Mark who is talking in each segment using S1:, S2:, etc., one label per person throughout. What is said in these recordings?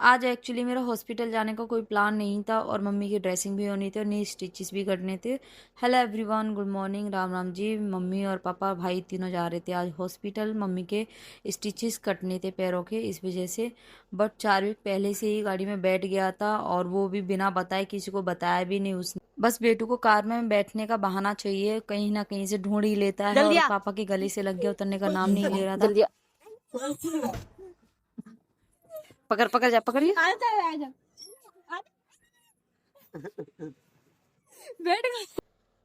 S1: आज एक्चुअली मेरा हॉस्पिटल जाने का कोई प्लान नहीं था और मम्मी की ड्रेसिंग भी होनी थी और नई स्टिचेस भी करने थे। Hello everyone, good morning, Ram Ram ji. Mummy और पापा भाई तीनों जा रहे थे आज हॉस्पिटल। मम्मी के स्टिचेस कटने थे पैरों के, इस वजह से। बट 4 वीक पहले से ही गाड़ी में बैठ गया था और वो भी बिना बताए, किसी को बताया भी नहीं उसने। बस बेटू को कार में बैठने का बहाना चाहिए, कहीं ना कहीं से ढूंढ ही लेता है
S2: जल्दी
S1: और
S2: आ
S1: पापा के गले से लग गया, उतरने का नाम नहीं ले रहा था।
S2: जल्दी आ। पकड़ पकड़ जा पकड़िए बैठ गए।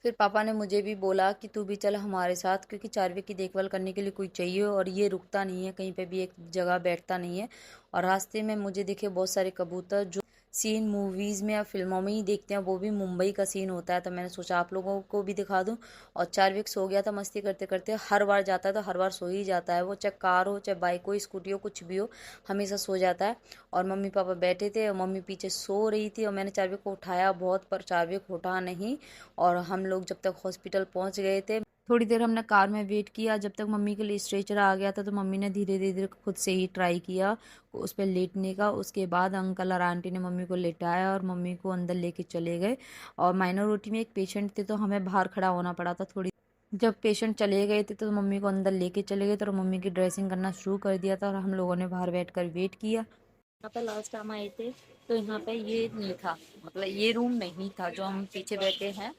S1: फिर पापा ने मुझे भी बोला कि तू भी चल हमारे साथ, क्योंकि 4 वीक की देखभाल करने के लिए कोई चाहिए और ये रुकता नहीं है, कहीं पे भी एक जगह बैठता नहीं है। और रास्ते में मुझे दिखे बहुत सारे कबूतर, जो सीन मूवीज़ में या फिल्मों में ही देखते हैं, वो भी मुंबई का सीन होता है। तो मैंने सोचा आप लोगों को भी दिखा दूं। और 4 वीक सो गया था मस्ती करते करते, हर बार जाता है तो हर बार सो ही जाता है वो, चाहे कार हो चाहे बाइक हो स्कूटी हो कुछ भी हो, हमेशा सो जाता है। और मम्मी पापा बैठे थे और मम्मी पीछे सो रही थी और मैंने 4 वीक को उठाया बहुत, पर 4 वीक उठा नहीं। और हम लोग जब तक हॉस्पिटल पहुंच गए थे, थोड़ी देर हमने कार में वेट किया जब तक मम्मी के लिए स्ट्रेचर आ गया था। तो मम्मी ने धीरे धीरे खुद से ही ट्राई किया उस पर लेटने का। उसके बाद अंकल और आंटी ने मम्मी को लेटाया और मम्मी को अंदर लेके चले गए। और माइनॉरिटी में एक पेशेंट थे तो हमें बाहर खड़ा होना पड़ा था थोड़ी। जब पेशेंट चले गए थे तो मम्मी को अंदर लेके चले गए, तो मम्मी की ड्रेसिंग करना शुरू कर दिया था और हम लोगों ने बाहर बैठ कर वेट किया। यहाँ पे लास्ट टाइम आए थे तो यहाँ पे ये नहीं था, मतलब ये रूम नहीं था, जो हम पीछे बैठे हैं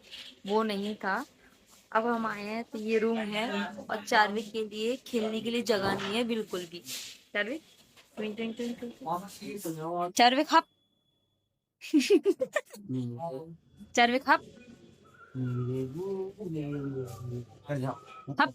S1: वो नहीं था। अब हम आए हैं तो ये रूम है। और 4 वीक के लिए खेलने के लिए जगह नहीं है बिल्कुल भी। 4 वीक, ट्विंक ट्विंक ट्विंक ट्विंक। 4 वीक हप। 4 वीक हप हप।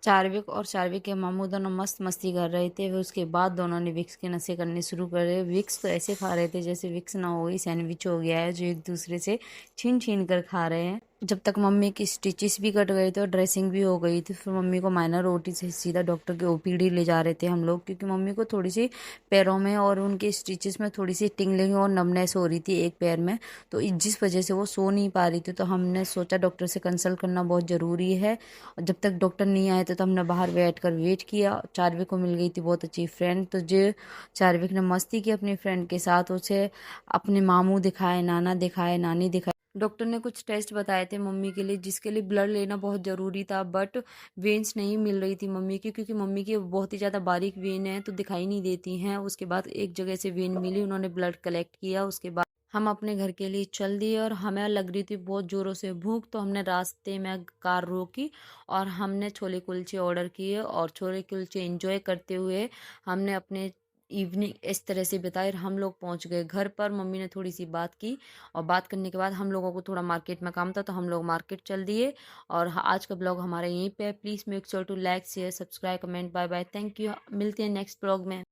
S1: 4 वीक और 4 वीक के मामू दोनों मस्त मस्ती कर रहे थे। फिर उसके बाद दोनों ने विक्स के नशे करने शुरू कर रहे। विक्स तो ऐसे खा रहे थे जैसे विक्स ना हो गई सैंडविच हो गया है, जो एक दूसरे से छीन छीन कर खा रहे हैं। जब तक मम्मी की स्टिचेस भी कट गए थे और ड्रेसिंग भी हो गई थी, फिर मम्मी को माइनर ओटी से सीधा डॉक्टर के ओपीडी ले जा रहे थे हम लोग, क्योंकि मम्मी को थोड़ी सी पैरों में और उनके स्टिचेस में थोड़ी सी टिंगलिंग और नमनेस हो रही थी एक पैर में। तो जिस वजह से वो सो नहीं पा रही थी, तो हमने सोचा डॉक्टर से कंसल्ट करना बहुत ज़रूरी है। और जब तक डॉक्टर नहीं आए थे तो हमने बाहर बैठ कर वेट किया। 4 वीक को मिल गई थी बहुत अच्छी फ्रेंड, तो जो 4 वीक ने मस्ती की अपनी फ्रेंड के साथ, उसे अपने मामू दिखाए, नाना दिखाए, नानी दिखाए। डॉक्टर ने कुछ टेस्ट बताए थे मम्मी के लिए, जिसके लिए ब्लड लेना बहुत ज़रूरी था। बट वेन्स नहीं मिल रही थी मम्मी की, क्योंकि मम्मी की बहुत ही ज़्यादा बारीक वेन है तो दिखाई नहीं देती हैं। उसके बाद एक जगह से वेन मिली, उन्होंने ब्लड कलेक्ट किया। उसके बाद हम अपने घर के लिए चल दिए और हमें लग रही थी बहुत ज़ोरों से भूख, तो हमने रास्ते में कार रोकी और हमने छोले कुलचे ऑर्डर किए। और छोले कुलचे एंजॉय करते हुए हमने अपने इवनिंग इस तरह से बिताई और हम लोग पहुंच गए घर पर। मम्मी ने थोड़ी सी बात की और बात करने के बाद हम लोगों को थोड़ा मार्केट में काम था तो हम लोग मार्केट चल दिए। और आज का ब्लॉग हमारा यहीं पे है। Please make sure to like share subscribe comment. Bye bye, thank you, मिलते हैं नेक्स्ट ब्लॉग में।